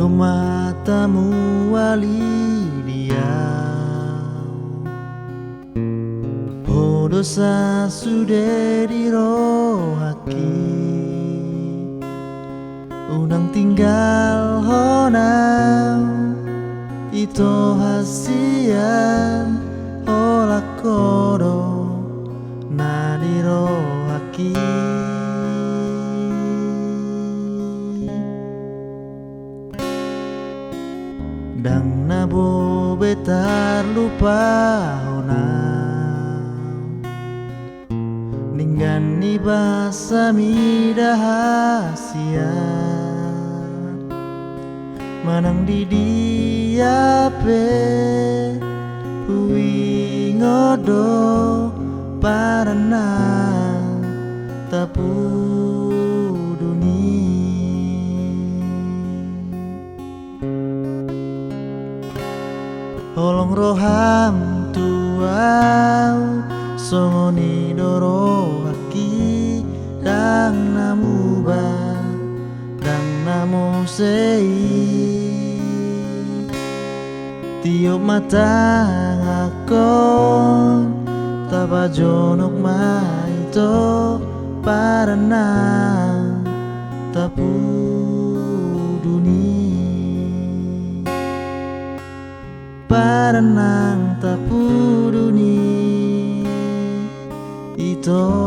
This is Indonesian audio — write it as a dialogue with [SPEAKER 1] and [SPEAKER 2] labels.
[SPEAKER 1] Iko matamu wali dia dosa sudah dirohaki unang tinggal honam ito hasian ola kodo na dirohaki dang nabo betar lupa honam ninggan ni basami dahasian manang di diape hui ngodo parana tapu duni holong roham tuau songoni doro haki dang namu ba dang namu sei tiup mata ngakon tabajonok maito parana tapu duni paranang tapu duni ito